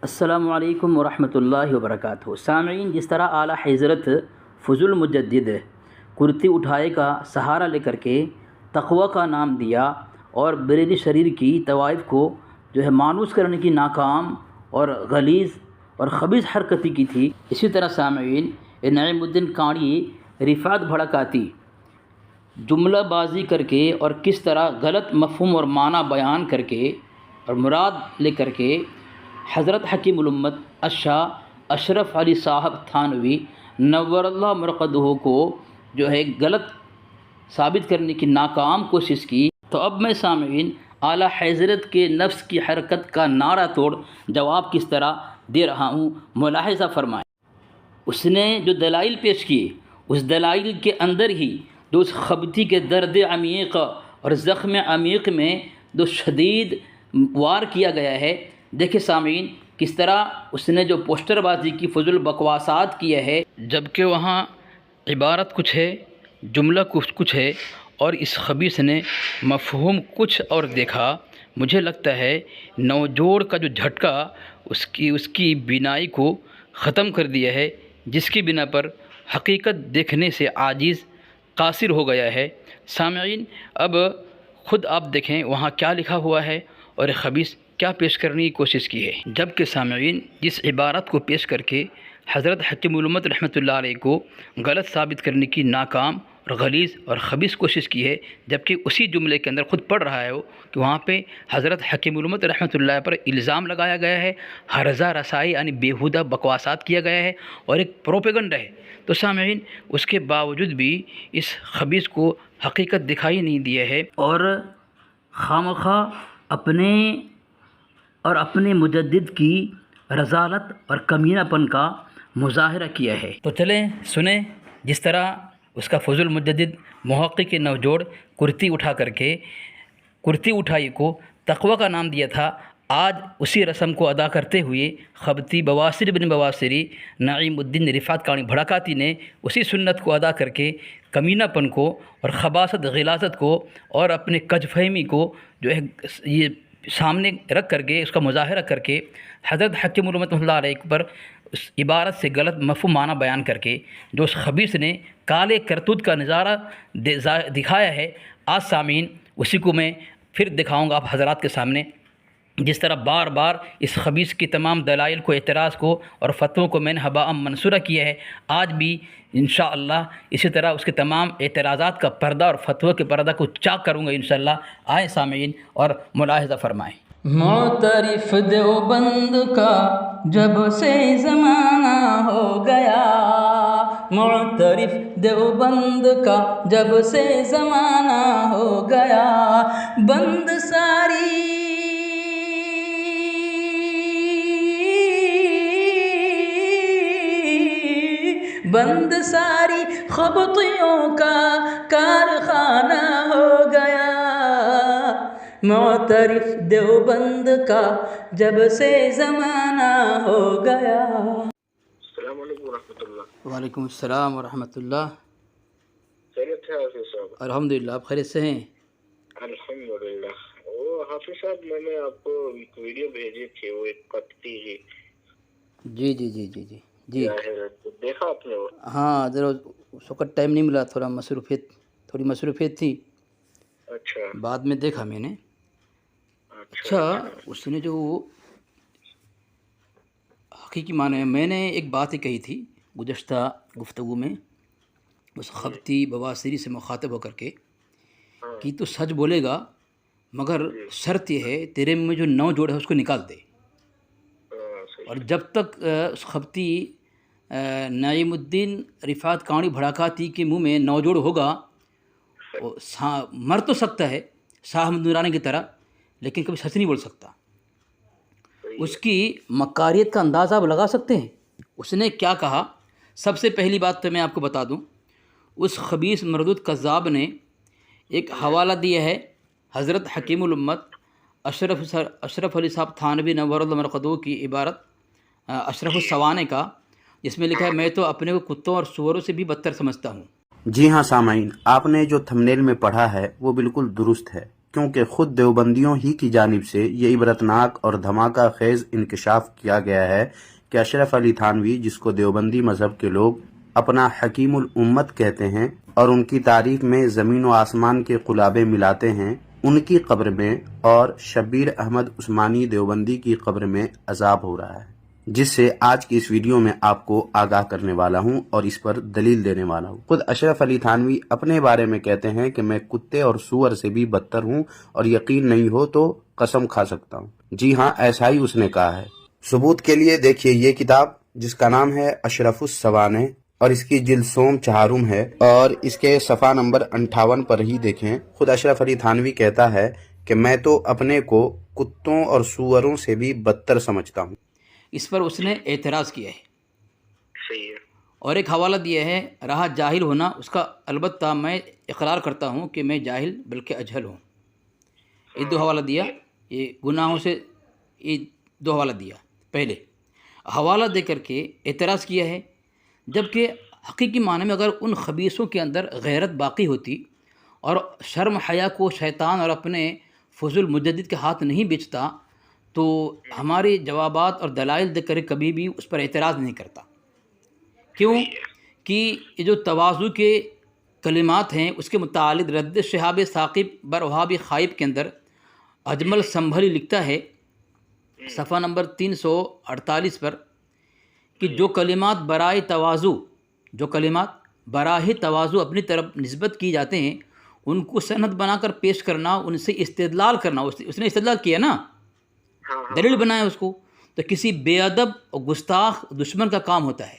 السلام علیکم ورحمۃ اللہ وبرکاتہ۔ سامعین، جس طرح اعلیٰ حضرت فضل المجدد کرتی اٹھائے کا سہارا لے کر کے تقوی کا نام دیا اور بریلی شریر کی طوائف کو مانوس کرنے کی ناکام اور غلیظ اور خبیث حرکتی کی تھی، اسی طرح سامعین نعیم الدین کاڑی رفعت بھڑکاتی جملہ بازی کر کے اور کس طرح غلط مفہوم اور معنی بیان کر کے اور مراد لے کر کے حضرت حکیم الامت الشاہ اشرف علی صاحب تھانوی نور اللہ مرقدہ کو غلط ثابت کرنے کی ناکام کوشش کی، تو اب میں سامعین اعلیٰ حضرت کے نفس کی حرکت کا نعرہ توڑ جواب کس طرح دے رہا ہوں، ملاحظہ فرمائیں۔ اس نے جو دلائل پیش کیے، اس دلائل کے اندر ہی جو اس خبتی کے درد عمیق اور زخم عمیق میں جو شدید وار کیا گیا ہے، دیکھیں سامعین کس طرح اس نے جو پوسٹر بازی کی، فضول بکواسات کیا ہے، جبکہ وہاں عبارت کچھ ہے، جملہ کچھ ہے اور اس خبیث نے مفہوم کچھ اور دیکھا۔ مجھے لگتا ہے نوجوڑ کا جو جھٹکا اس کی بینائی کو ختم کر دیا ہے، جس کی بنا پر حقیقت دیکھنے سے عاجز قاصر ہو گیا ہے۔ سامعین اب خود آپ دیکھیں وہاں کیا لکھا ہوا ہے اور خبیث کیا پیش کرنے کی کوشش کی ہے، جبکہ سامعین جس عبارت کو پیش کر کے حضرت حکیم الامت رحمۃ اللہ علیہ کو غلط ثابت کرنے کی ناکام اور غلیظ اور خبیث کوشش کی ہے، جبکہ اسی جملے کے اندر خود پڑھ رہا ہے وہ کہ وہاں پہ حضرت حکیم الامت رحمۃ اللہ پر الزام لگایا گیا ہے، ہرزہ رسائی یعنی بیہودہ بکواسات کیا گیا ہے اور ایک پروپیگنڈا ہے۔ تو سامعین اس کے باوجود بھی اس خبیث کو حقیقت دکھائی نہیں دیا ہے اور خواہ اپنے مجدد کی رذالت اور کمینہ پن کا مظاہرہ کیا ہے۔ تو چلیں سنیں جس طرح اس کا فضل المجدد محقق نوجوڑ کرتی اٹھائی کو تقوی کا نام دیا تھا، آج اسی رسم کو ادا کرتے ہوئے خبتی بواسر بن بواسری نعیم الدین رفعت کاڑی بھڑکاتی نے اسی سنت کو ادا کر کے کمینہ پن کو اور خباثت غلاظت کو اور اپنے کج فہمی کو یہ سامنے رکھ کر کے اس کا مظاہرہ کر کے حضرت حکیم الامت اللہ علیہ پر اس عبارت سے غلط مفہوم معنی بیان کر کے جو اس خبیث نے کالے کرتوت کا نظارہ دکھایا ہے، آج سامعین اسی کو میں پھر دکھاؤں گا آپ حضرات کے سامنے، جس طرح بار بار اس خبیث کی تمام دلائل کو، اعتراض کو اور فتووں کو میں نے ہباء منصورہ کیا ہے، آج بھی انشاءاللہ اسی طرح اس کے تمام اعتراضات کا پردہ اور فتووں کے پردہ کو چاک کروں گا انشاءاللہ۔ آئیں سامعین اور ملاحظہ فرمائیں۔ معترف دیوبند کا جب سے زمانہ ہو گیا، معترف دیوبند کا جب سے زمانہ ہو گیا، بند ساری خبطیوں کا کارخانہ ہو گیا، معترف دیوبند کا جب سے زمانہ ہو گیا۔ السلام علیکم ورحمۃ اللہ۔ وعلیکم السلام ورحمۃ اللہ۔ خیریت ہے حافظ صاحب؟ الحمدللہ، آپ خیریت سے ہیں؟ الحمدللہ۔ وہ حافظ صاحب میں نے آپ کو ایک ویڈیو بھیجی تھی، وہ ایک پتی کی جی جی جی جی جی جی دیکھا آپ نے؟ وہ ہاں، ذرا اس وقت ٹائم نہیں ملا، تھوڑی مصروفیت تھی، اچھا بعد میں دیکھا میں نے۔ اچھا اس نے جو حقیقی معنی میں نے ایک بات ہی کہی تھی گزشتہ گفتگو میں اس خبتی بواسری سے مخاطب ہو کر کے کہ تو سچ بولے گا مگر شرط یہ ہے تیرے میں جو 9 جوڑ ہے اس کو نکال دے، اور جب تک اس خبتی نعیم الدین رفعت کاڑی بھڑکاتی کے منہ میں 9 جوڑ ہوگا، مر تو سکتا ہے شاہ احمد نورانی کی طرح، لیکن کبھی سچ نہیں بول سکتا۔ اس کی مکاریت کا اندازہ آپ لگا سکتے ہیں۔ اس نے کیا کہا؟ سب سے پہلی بات تو میں آپ کو بتا دوں، اس خبیث مردود کذاب نے ایک حوالہ دیا ہے حضرت حکیم الامت اشرف علی صاحب تھانوی نور اللہ مرقدہ کی عبارت اشرف السوانے کا، جس میں لکھا ہے میں تو اپنے کو کتوں اور سوروں سے بھی بدتر سمجھتا ہوں۔ جی ہاں سامعین، آپ نے جو تھمبنیل میں پڑھا ہے وہ بالکل درست ہے۔ کیونکہ خود دیوبندیوں ہی کی جانب سے یہ عبرتناک اور دھماکہ خیز انکشاف کیا گیا ہے کہ اشرف علی تھانوی، جس کو دیوبندی مذہب کے لوگ اپنا حکیم الامت کہتے ہیں اور ان کی تعریف میں زمین و آسمان کے قلابے ملاتے ہیں، ان کی قبر میں اور شبیر احمد عثمانی دیوبندی کی قبر میں عذاب ہو رہا ہے، جس سے آج کی اس ویڈیو میں آپ کو آگاہ کرنے والا ہوں اور اس پر دلیل دینے والا ہوں۔ خود اشرف علی تھانوی اپنے بارے میں کہتے ہیں کہ میں کتے اور سور سے بھی بدتر ہوں، اور یقین نہیں ہو تو قسم کھا سکتا ہوں۔ جی ہاں، ایسا ہی اس نے کہا ہے۔ ثبوت کے لیے دیکھیے یہ کتاب، جس کا نام ہے اشرف السوانح، اور اس کی جلد سوم چہارم ہے، اور اس کے صفحہ نمبر 58 پر ہی دیکھیں۔ خود اشرف علی تھانوی کہتا ہے کہ میں تو اپنے کو کتوں اور سوروں سے بھی بدتر سمجھتا ہوں۔ اس پر اس نے اعتراض کیا ہے صحیح ہے۔ اور ایک حوالہ دیا ہے رہا جاہل ہونا اس کا، البتہ میں اقرار کرتا ہوں کہ میں جاہل بلکہ اجہل ہوں۔ یہ دو حوالہ دیا، یہ گناہوں سے یہ دو حوالہ دیا۔ پہلے حوالہ دے کر کے اعتراض کیا ہے، جبکہ حقیقی معنی میں اگر ان خبیثوں کے اندر غیرت باقی ہوتی اور شرم حیا کو شیطان اور اپنے فضل مجدد کے ہاتھ نہیں بیچتا تو ہمارے جوابات اور دلائل دے کر کبھی بھی اس پر اعتراض نہیں کرتا۔ کیوں کہ یہ جو تواضع کے کلمات ہیں اس کے متعلق رد شہاب ثاقب بر وہاب خائب کے اندر اجمل سنبھلی لکھتا ہے صفحہ نمبر 348 پر کہ جو کلمات برائے تواضع اپنی طرف نسبت کی جاتے ہیں ان کو سند بنا کر پیش کرنا، ان سے استدلال کرنا، اس نے استدلال کیا نا، دلیل بنایا اس کو، تو کسی بے ادب اور گستاخ دشمن کا کام ہوتا ہے۔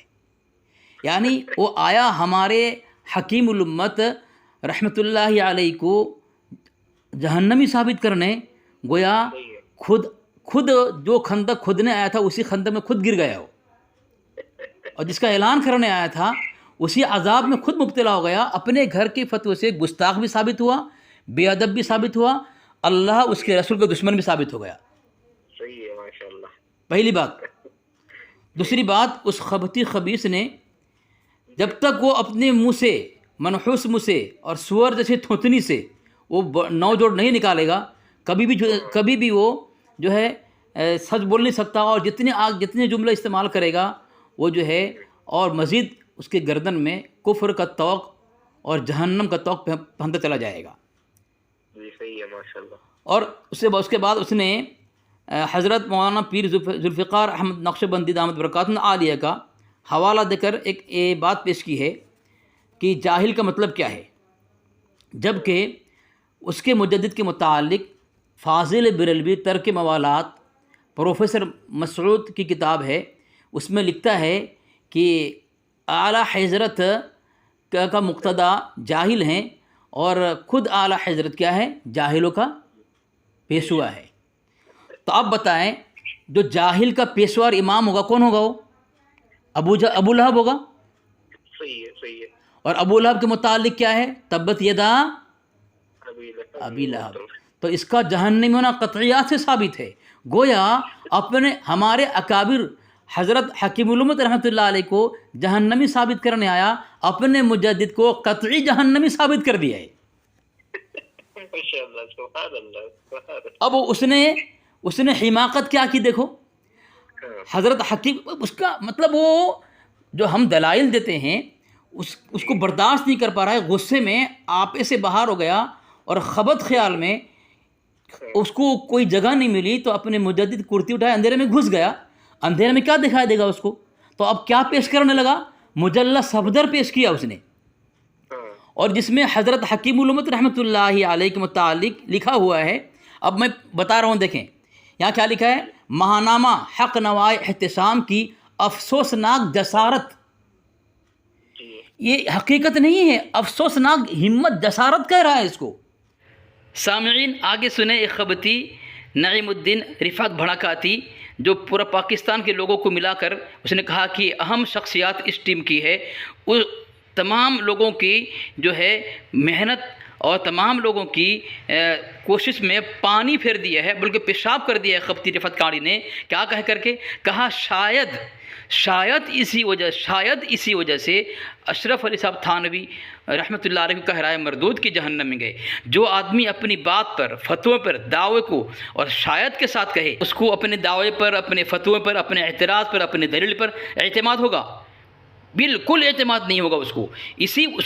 یعنی وہ آیا ہمارے حکیم الامت رحمۃ اللہ علیہ کو جہنمی ثابت کرنے، گویا خود جو خندق کھودنے آیا تھا اسی خندق میں خود گر گیا ہو، اور جس کا اعلان کرنے آیا تھا اسی عذاب میں خود مبتلا ہو گیا، اپنے گھر کے فتوے سے گستاخ بھی ثابت ہوا، بے ادب بھی ثابت ہوا، اللہ اس کے رسول کا دشمن بھی ثابت ہو گیا۔ صحیح ہے، ماشاءاللہ۔ پہلی بات۔ دوسری بات، اس خبتی خبیث نے جب تک وہ اپنے منہ سے، منحوس منہ سے اور سور جیسے تھوتنی سے وہ نو جوڑ نہیں نکالے گا، کبھی بھی وہ جو ہے سچ بول نہیں سکتا، اور جتنے جملے استعمال کرے گا وہ جو ہے اور مزید اس کے گردن میں کفر کا طوق اور جہنم کا طوق پہنتا چلا جائے گا۔ جی صحیح ہے، ماشاءاللہ۔ اور اس کے بعد اس نے حضرت مولانا پیر ذوالفقار احمد نقشبندی دامت برکاتہ عالیہ کا حوالہ دے کر ایک بات پیش کی ہے کہ جاہل کا مطلب کیا ہے، جبکہ اس کے مجدد کے متعلق فاضل بریلوی ترک موالات پروفیسر مسعود کی کتاب ہے، اس میں لکھتا ہے کہ اعلیٰ حضرت کا مقتدا جاہل ہیں، اور خود اعلیٰ حضرت کیا ہے، جاہلوں کا پیشوا ہے۔ تو آپ بتائیں جو جاہل کا پیشوا اور امام ہوگا کون ہوگا؟ وہ ابو لہب ہوگا۔ صحیح ہے۔ اور ابو لہب کے متعلق کیا ہے؟ تبت یدا ابی لہب۔ تو اس کا جہنمی ہونا قطعیات سے ثابت ہے۔ گویا ہمارے اکابر حضرت حکیم الامت رحمۃ اللہ علیہ کو جہنمی ثابت کرنے آیا، اپنے مجدد کو قطعی جہنمی ثابت کر دیا ہے۔ اب اس نے حماقت کیا کی دیکھو، حضرت حکیم، اس کا مطلب وہ جو ہم دلائل دیتے ہیں اس کو برداشت نہیں کر پا رہا ہے، غصے میں آپے سے باہر ہو گیا، اور خبت خیال میں اس کو کوئی جگہ نہیں ملی تو اپنے مجدد کرتی اٹھائے اندھیرے میں گھس گیا۔ اندھیرے میں کیا دکھائی دے گا اس کو؟ تو اب کیا پیش کرنے لگا؟ مجلہ صفدر پیش کیا اس نے، اور جس میں حضرت حکیم الامت رحمۃ اللہ علیہ کے متعلق لکھا ہوا ہے۔ اب میں بتا رہا ہوں، دیکھیں یہاں کیا لکھا ہے، ماہنامہ حق نوائے احتشام کی افسوسناک جسارت۔ یہ حقیقت نہیں ہے، افسوسناک ہمت، جسارت کہہ رہا ہے اس کو۔ سامعین آگے سنیں ایک خبتی نعیم الدین رفعت بھڑکاتی جو پورا پاکستان کے لوگوں کو ملا کر اس نے کہا کہ اہم شخصیات اس ٹیم کی ہے، اس تمام لوگوں کی جو ہے محنت اور تمام لوگوں کی کوشش میں پانی پھیر دیا ہے، بلکہ پیشاب کر دیا ہے خبتی رفت کاری نے، کیا کہہ کر کے کہا شاید اسی وجہ سے اشرف علی صاحب تھانوی رحمۃ اللہ علیہ کا رائے مردود کی جہنم میں گئے۔ جو آدمی اپنی بات پر، فتوے پر، دعوے کو اور شاید کے ساتھ کہے، اس کو اپنے دعوے پر، اپنے فتوے پر، اپنے اعتراض پر، اپنے دلیل پر اعتماد ہوگا، بالکل اعتماد نہیں ہوگا اس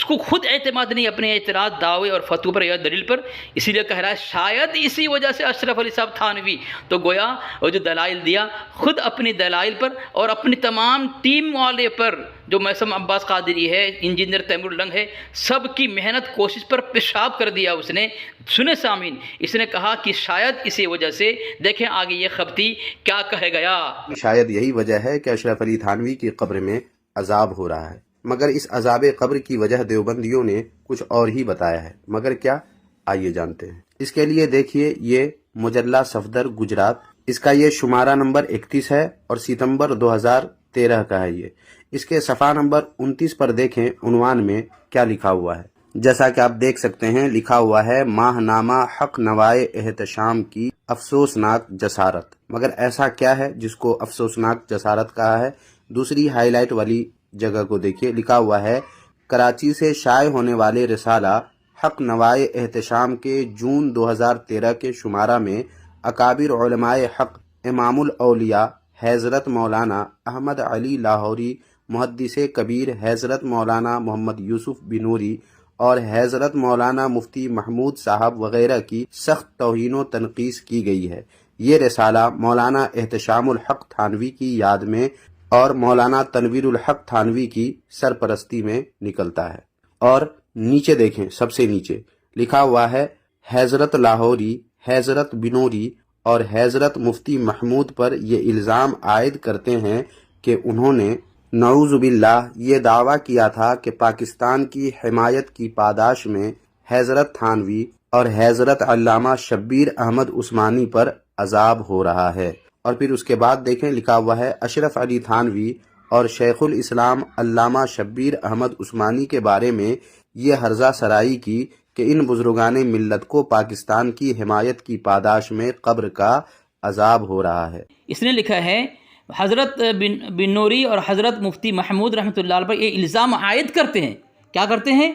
کو خود اعتماد نہیں اپنے اعتراض، دعوے اور فتوے پر یا دلیل پر، اسی لیے کہہ رہا ہے شاید اسی وجہ سے اشرف علی صاحب تھانوی، تو گویا وہ جو دلائل دیا خود اپنی دلائل پر اور اپنی تمام ٹیم والے پر، جو میثم عباس قادری ہے، انجینئر تیمور لنگ ہے، سب کی محنت کوشش پر پیشاب کر دیا اس نے۔ سنے سامعین، اس نے کہا کہ شاید اسی وجہ سے، دیکھیں آگے یہ خبتی کیا کہے گیا۔ شاید یہی وجہ ہے کہ اشرف علی تھانوی کی قبر میں عذاب ہو رہا ہے، مگر اس عذاب قبر کی وجہ دیوبندیوں نے کچھ اور ہی بتایا ہے، مگر کیا؟ آئیے جانتے ہیں۔ اس کے لیے دیکھیے یہ مجلہ صفدر گجرات، اس کا یہ شمارہ نمبر 31 ہے اور ستمبر 2013 کا ہے یہ۔ اس کے صفحہ نمبر 29 پر دیکھیں عنوان میں کیا لکھا ہوا ہے۔ جیسا کہ آپ دیکھ سکتے ہیں لکھا ہوا ہے ماہ نامہ حق نوائے احتشام کی افسوسناک جسارت، مگر ایسا کیا ہے جس کو افسوسناک جسارت کہا ہے؟ دوسری ہائی لائٹ والی جگہ کو دیکھیے، لکھا ہوا ہے کراچی سے شائع ہونے والے رسالہ حق نوائے احتشام کے جون 2013 کے شمارہ میں اکابر علماء حق امام الاولیاء حضرت مولانا احمد علی لاہوری، محدث کبیر حضرت مولانا محمد یوسف بنوری اور حضرت مولانا مفتی محمود صاحب وغیرہ کی سخت توہین و تنقیص کی گئی ہے۔ یہ رسالہ مولانا احتشام الحق تھانوی کی یاد میں اور مولانا تنویر الحق تھانوی کی سرپرستی میں نکلتا ہے۔ اور نیچے دیکھیں، سب سے نیچے لکھا ہوا ہے حضرت لاہوری، حضرت بنوری اور حضرت مفتی محمود پر یہ الزام عائد کرتے ہیں کہ انہوں نے نعوذ باللہ یہ دعویٰ کیا تھا کہ پاکستان کی حمایت کی پاداش میں حضرت تھانوی اور حضرت علامہ شبیر احمد عثمانی پر عذاب ہو رہا ہے۔ اور پھر اس کے بعد دیکھیں لکھا ہوا ہے اشرف علی تھانوی اور شیخ الاسلام علامہ شبیر احمد عثمانی کے بارے میں یہ ہرزہ سرائی کی کہ ان بزرگان ملت کو پاکستان کی حمایت کی پاداش میں قبر کا عذاب ہو رہا ہے۔ اس نے لکھا ہے حضرت بن نوری اور حضرت مفتی محمود رحمۃ اللہ علیہ پر یہ الزام عائد کرتے ہیں۔ کیا کرتے ہیں؟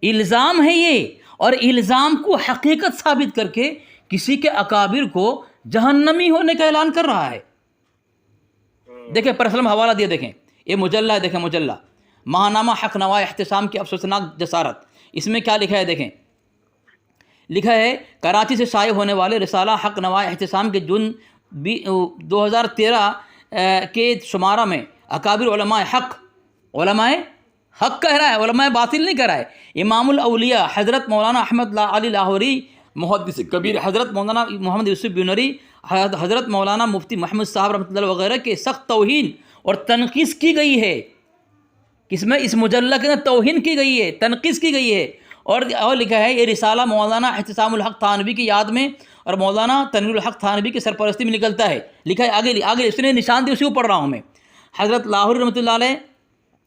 الزام ہے یہ، اور الزام کو حقیقت ثابت کر کے کسی کے اکابر کو جہنمی ہونے کا اعلان کر رہا ہے۔ دیکھیں پرسلم حوالہ دیا، دیکھیں یہ مجلہ ہے، دیکھیں مجلہ ماہنامہ حق نوائے احتشام کی افسوسناک جسارت، اس میں کیا لکھا ہے دیکھیں، لکھا ہے کراچی سے شائع ہونے والے رسالہ حق نوائے احتشام کے جون 2013 کے شمارہ میں اکابر علماء حق کہہ رہا ہے، علماء باطل نہیں کہہ رہا ہے، امام الاولیاء حضرت مولانا احمد علی لاہوری، محدث کبیر حضرت مولانا محمد یوسف بنوری، حضرت مولانا مفتی محمد صاحب رحمۃ اللہ وغیرہ کے سخت توہین اور تنقیص کی گئی ہے۔ کس میں؟ اس مجلہ کے اندر توہین کی گئی ہے، تنقیص کی گئی ہے، اور لکھا ہے یہ رسالہ مولانا احتشام الحق تھانوی کی یاد میں اور مولانا تنویر الحق تھانوی کی سرپرستی میں نکلتا ہے۔ لکھا ہے آگے اس نے نشان دی، اسی کو پڑھ رہا ہوں میں۔ حضرت لاہوری رحمۃ اللہ علیہ،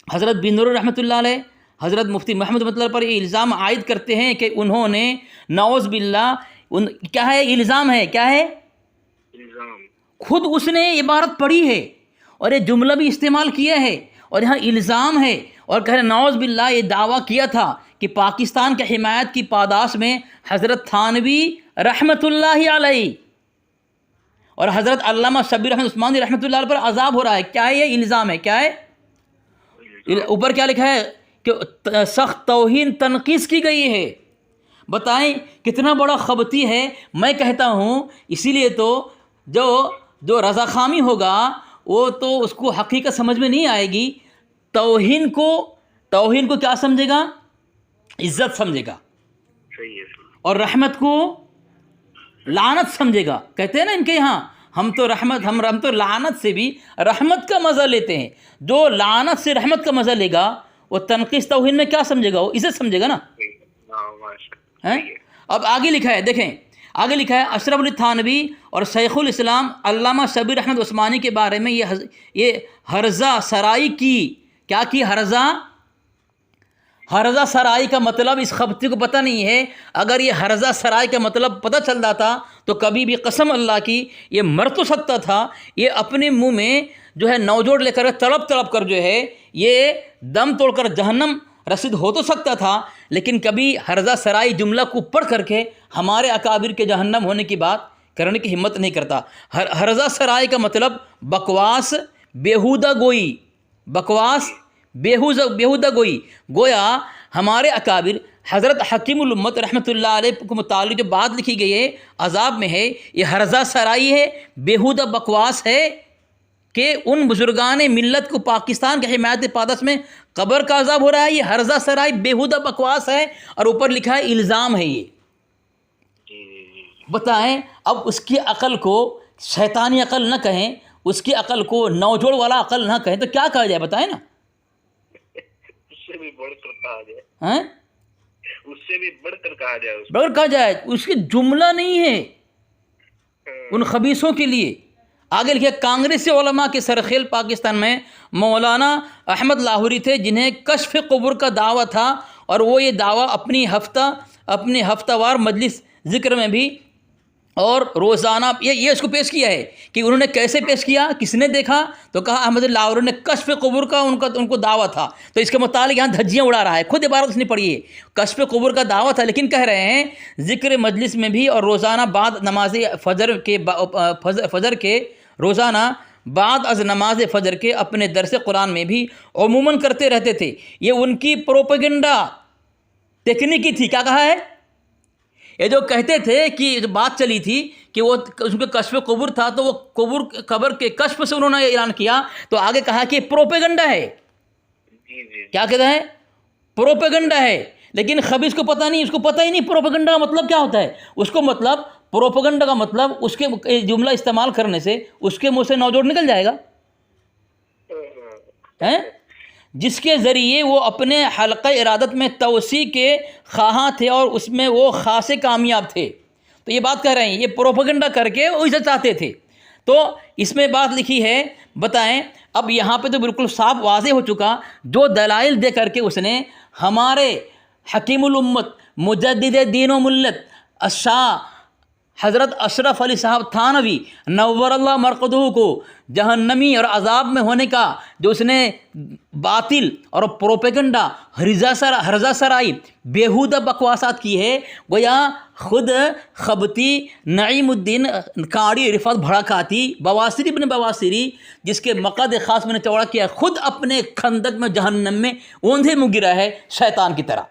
حضرت بنوری رحمۃ اللہ علیہ، حضرت مفتی محمد رحمۃ اللہ پر یہ الزام عائد کرتے ہیں کہ انہوں نے نعوذ باللہ کیا ہے الزام ہے، کیا ہے الزام، خود اس نے عبارت پڑھی ہے اور یہ جملہ بھی استعمال کیا ہے، اور یہاں الزام ہے، اور کہہ رہے نعوذ باللہ یہ دعویٰ کیا تھا کہ پاکستان کے حمایت کی پاداش میں حضرت تھانوی رحمۃ اللہ علیہ اور حضرت علامہ شبیر احمد عثمانی رحمۃ اللہ علیہ پر عذاب ہو رہا ہے۔ کیا ہے یہ الزام ہے؟ کیا ہے؟ اوپر کیا لکھا ہے کہ سخت توہین تنقیص کی گئی ہے۔ بتائیں کتنا بڑا خبتی ہے۔ میں کہتا ہوں اسی لیے تو جو رضا خامی ہوگا وہ تو اس کو حقیقت سمجھ میں نہیں آئے گی، توہین کو کیا سمجھے گا؟ عزت سمجھے گا، صحیح ہے، اور رحمت کو لعنت سمجھے گا۔ کہتے ہیں نا ان کے یہاں ہم تو لعنت سے بھی رحمت کا مزہ لیتے ہیں۔ جو لعنت سے رحمت کا مزہ لے گا وہ تنقیص توہین میں کیا سمجھے گا؟ وہ عزت سمجھے گا نا۔ اب آگے لکھا ہے، دیکھیں آگے لکھا ہے اشرف علی تھانوی اور شیخ الاسلام علامہ شبیر احمد عثمانی کے بارے میں یہ ہرزہ سرائی کی، کیا کی؟ ہرزہ سرائی کا مطلب اس خبتی کو پتہ نہیں ہے. اگر یہ ہرزہ سرائی کا مطلب پتہ چل جاتا تو کبھی بھی قسم اللہ کی یہ مر تو سکتا تھا. یہ اپنے منہ میں جو ہے نوجوڑ لے کر تڑپ تڑپ کر جو ہے یہ دم توڑ کر جہنم رسید ہو تو سکتا تھا، لیکن کبھی ہرزہ سرائی جملہ کو پڑھ کر کے ہمارے اکابر کے جہنم ہونے کی بات کرنے کی ہمت نہیں کرتا. ہرزہ سرائی کا مطلب بکواس، بیہودہ گوئی، بکواس بیہودہ گوئی. گویا ہمارے اکابر حضرت حکیم الامت رحمۃ اللہ علیہ کو متعلق جو بات لکھی گئی ہے عذاب میں ہے، یہ ہرزہ سرائی ہے، بیہودہ بکواس ہے کہ ان بزرگان ملت کو پاکستان کے حمایت پادش میں قبر کا عذاب ہو رہا ہے. یہ ہرزہ سرائی بیہودہ بکواس ہے اور اوپر لکھا ہے الزام ہے. یہ بتائیں اب اس کی عقل کو شیطانی عقل نہ کہیں، اس کی عقل کو نوجوڑ والا عقل نہ کہیں تو کیا کہا جائے؟ بتائیں نا. اس سے بھی بڑھ کر کہا جائے، ہیں اس سے بھی بڑھ کر کہا جائے، بغیر کہا جائے اس کی جملہ نہیں ہے ان خبیثوں کے لیے. آگے لکھے کانگریسی علماء کے سرخیل پاکستان میں مولانا احمد لاہوری تھے جنہیں کشف قبور کا دعویٰ تھا، اور وہ یہ دعویٰ اپنی ہفتہ وار مجلس ذکر میں بھی اور روزانہ یہ اس کو پیش کیا ہے. کہ انہوں نے کیسے پیش کیا، کس نے دیکھا؟ تو کہا احمد لاہوری نے کشف قبور کا ان کو دعویٰ تھا. تو اس کے متعلق یہاں دھجیاں اڑا رہا ہے، خود عبارت اس نے پڑھی ہے. کشف قبور کا دعویٰ تھا، لیکن کہہ رہے ہیں ذکر مجلس میں بھی اور روزانہ بعد نماز فجر کے روزانہ بعد از نماز فجر کے اپنے درس قرآن میں بھی عموماً کرتے رہتے تھے. یہ ان کی پروپیگنڈا تکنیکی تھی. کیا کہا ہے؟ یہ جو کہتے تھے کہ جو بات چلی تھی کہ وہ اس کے کشف قبر تھا تو وہ قبر کے کشف سے انہوں نے اعلان کیا، تو آگے کہا کہ پروپیگنڈا ہے. کیا کہتا ہے؟ پروپیگنڈا ہے. لیکن خبیث کو پتہ نہیں، اس کو پتہ ہی نہیں پروپیگنڈا کا مطلب کیا ہوتا ہے. اس کو مطلب پروپیگنڈا کا مطلب اس کے جملہ استعمال کرنے سے اس کے منہ سے نوجوڑ نکل جائے گا، جس کے ذریعے وہ اپنے حلقہ ارادت میں توسیع کے خواہاں تھے اور اس میں وہ خاصے کامیاب تھے. تو یہ بات کہہ رہے ہیں یہ پروپیگنڈا کر کے وہ عزت چاہتے تھے. تو اس میں بات لکھی ہے. بتائیں اب یہاں پہ تو بالکل صاف واضح ہو چکا، جو دلائل دے کر کے اس نے ہمارے حکیم الامت مجدد دین و ملت الشاہ حضرت اشرف علی صاحب تھانوی نور اللہ مرقدہ کو جہنمی اور عذاب میں ہونے کا جو اس نے باطل اور پروپیگنڈا ہرزہ سرائی بیہودہ بکواسات کی ہے، گویا خود خبتی نعیم الدین کاڑی رفعت بھڑکاتی بواسری ابن بواسری جس کے مقد خاص میں نے چوڑا کیا، خود اپنے خندق میں جہنم میں اوندھے منہ گرا ہے شیطان کی طرح.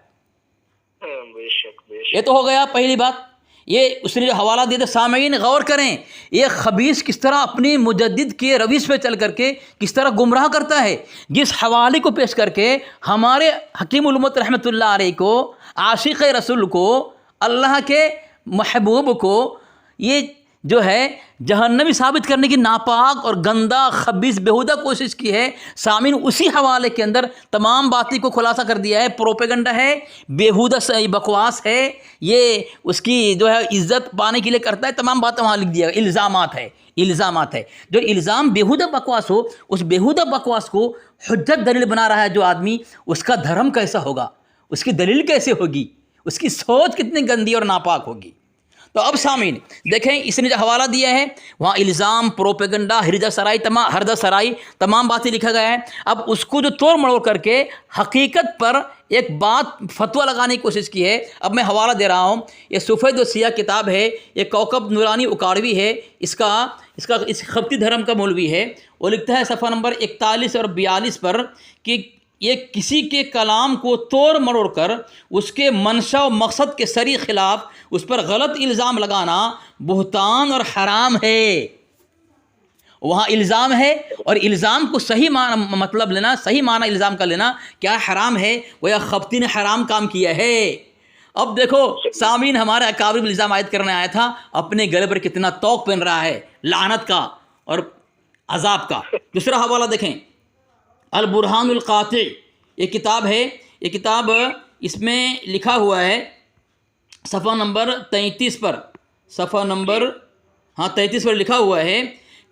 یہ تو ہو گیا پہلی بات. یہ اس نے جو حوالہ دیا تھا، سامعین غور کریں یہ خبیث کس طرح اپنی مجدد کے روش پہ چل کر کے کس طرح گمراہ کرتا ہے. جس حوالے کو پیش کر کے ہمارے حکیم الامت رحمۃ اللہ علیہ کو، عاشق رسول کو، اللہ کے محبوب کو یہ جو ہے جہنمی ثابت کرنے کی ناپاک اور گندہ خبیث بیہودہ کوشش کی ہے. سامعین اسی حوالے کے اندر تمام باتیں کو خلاصہ کر دیا ہے. پروپیگنڈا ہے، بیہودہ بکواس ہے، یہ اس کی جو ہے عزت پانے کے لیے کرتا ہے. تمام باتیں وہاں لکھ دیا. الزامات ہے. جو الزام بیہودہ بکواس ہو، اس بیہودہ بکواس کو حجت دلیل بنا رہا ہے جو آدمی، اس کا دھرم کیسا ہوگا، اس کی دلیل کیسے ہوگی، اس کی سوچ کتنی گندی اور ناپاک ہوگی. تو اب سامعین دیکھیں اس نے جو حوالہ دیا ہے وہاں الزام، پروپیگنڈا، ہرزہ سرائی تمام باتیں لکھا گیا ہے. اب اس کو جو توڑ مڑوڑ کر کے حقیقت پر ایک بات فتویٰ لگانے کی کوشش کی ہے. اب میں حوالہ دے رہا ہوں، یہ سفید و سیاہ کتاب ہے، یہ کوکب نورانی اکاڑوی ہے، اس خبتی دھرم کا مولوی ہے. وہ لکھتا ہے صفحہ نمبر 41 اور 42 پر کہ یہ کسی کے کلام کو توڑ مروڑ کر اس کے منشا و مقصد کے سری خلاف اس پر غلط الزام لگانا بہتان اور حرام ہے. وہاں الزام ہے اور الزام کو صحیح معنی مطلب لینا، صحیح معنی الزام کا لینا کیا حرام ہے. وہ یا خبتی نے حرام کام کیا ہے. اب دیکھو سامعین ہمارے اکابر میں الزام عائد کرنے آیا تھا، اپنے گلے پر کتنا توق پہن رہا ہے لعنت کا اور عذاب کا. دوسرا حوالہ دیکھیں، البرہان القاطع یہ کتاب ہے. یہ کتاب اس میں لکھا ہوا ہے صفحہ نمبر 33 پر، 33 پر لکھا ہوا ہے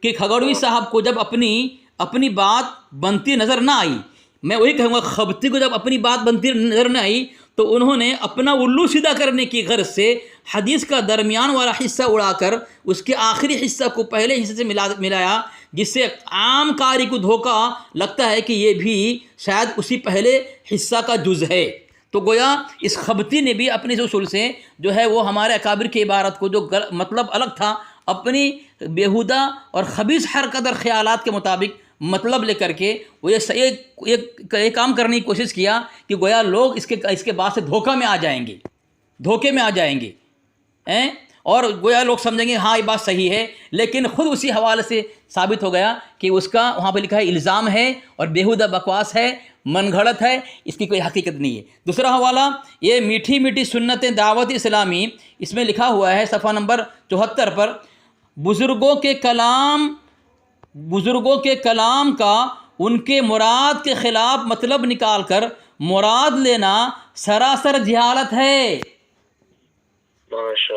کہ کھگڑوی صاحب کو جب اپنی بات بنتی نظر نہ آئی میں وہی کہوں گا خبتی کو جب اپنی بات بنتی نظر نہ آئی تو انہوں نے اپنا الو سیدھا کرنے کی غرض سے حدیث کا درمیان والا حصہ اڑا کر اس کے آخری حصہ کو پہلے حصے سے ملایا، جس سے عام قاری کو دھوکہ لگتا ہے کہ یہ بھی شاید اسی پہلے حصہ کا جز ہے۔ تو گویا اس خبتی نے بھی اپنے اصول سے جو ہے وہ ہمارے اکابر کی عبارت کو جو مطلب الگ تھا اپنی بیہودہ اور خبیث حرکت اور خیالات کے مطابق مطلب لے کر کے وہ یہ کام کرنے کی کوشش کیا کہ گویا لوگ اس کے بعد سے دھوکے میں آ جائیں گے اور گویا لوگ سمجھیں گے ہاں یہ بات صحیح ہے، لیکن خود اسی حوالے سے ثابت ہو گیا کہ اس کا وہاں پہ لکھا ہے الزام ہے اور بیہودہ بکواس ہے، من گھڑت ہے، اس کی کوئی حقیقت نہیں ہے۔ دوسرا حوالہ یہ میٹھی میٹھی سنتیں دعوت اسلامی، اس میں لکھا ہوا ہے صفحہ نمبر 74 پر، بزرگوں کے کلام کا ان کے مراد کے خلاف مطلب نکال کر مراد لینا سراسر جہالت ہے۔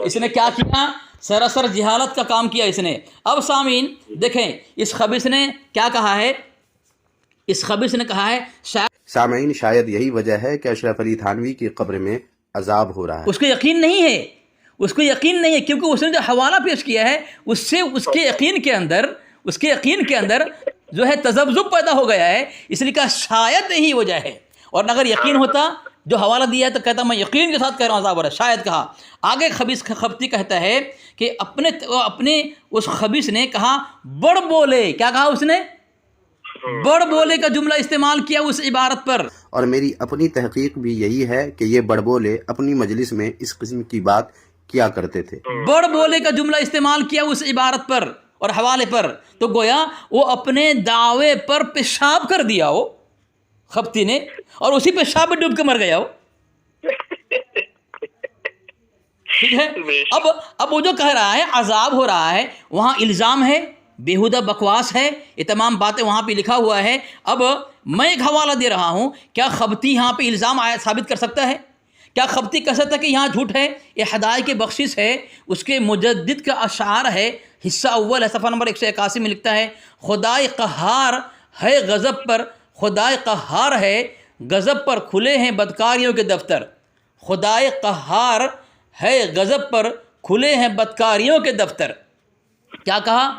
اس نے کیا کیا؟ سراسر جہالت کا کام کیا اس نے۔ اب سامعین دیکھیں اس خبیث نے کیا کہا ہے، اس خبیث نے کہا ہے سامعین شاید یہی وجہ ہے کہ اشرف علی تھانوی کی قبر میں عذاب ہو رہا ہے۔ اس کو یقین نہیں ہے کیونکہ اس نے جو حوالہ پیش کیا ہے اس سے اس کے یقین کے اندر جو ہے تذبذب پیدا ہو گیا ہے، اس لیے کہا شاید یہی وجہ ہے، اور اگر یقین ہوتا جو حوالہ دیا ہے تو کہتا میں یقین کے ساتھ کہہ رہا ہوں عذاب ہو رہا ہے، شاید کہا۔ آگے خبتی کہتا ہے کہ اپنے اس خبیث نے کہا بڑ بولے، کیا کہا اس نے؟ بڑ بولے کا جملہ استعمال کیا اس عبارت پر۔ اور میری اپنی تحقیق بھی یہی ہے کہ یہ بڑ بولے اپنی مجلس میں اس قسم کی بات کیا کرتے تھے۔ بڑ بولے کا جملہ استعمال کیا اس عبارت پر اور حوالے پر، تو گویا وہ اپنے دعوے پر پیشاب کر دیا ہو خبتی نے، اور اسی پیشاب میں ڈوب کے مر گیا ہو۔ ٹھیک ہے، اب وہ جو کہہ رہا ہے عذاب ہو رہا ہے، وہاں الزام ہے، بیہودہ بکواس ہے، یہ تمام باتیں وہاں پہ لکھا ہوا ہے۔ اب میں ایک حوالہ دے رہا ہوں، کیا خبتی یہاں پہ الزام ثابت کر سکتا ہے؟ کیا خبتی کہہ سکتا ہے کہ یہاں جھوٹ ہے؟ یہ ہدایت بخشش ہے، اس کے مجدد کا اشعار ہے، حصہ اول ہے، صفحہ نمبر 181 میں لکھتا ہے خدائے قہار ہے غضب پر، خدائے قہار ہے غضب پر کھلے ہیں بدکاریوں کے دفتر، خدائے قہار ہے غضب پر کھلے ہیں بدکاریوں کے دفتر۔ کیا کہا؟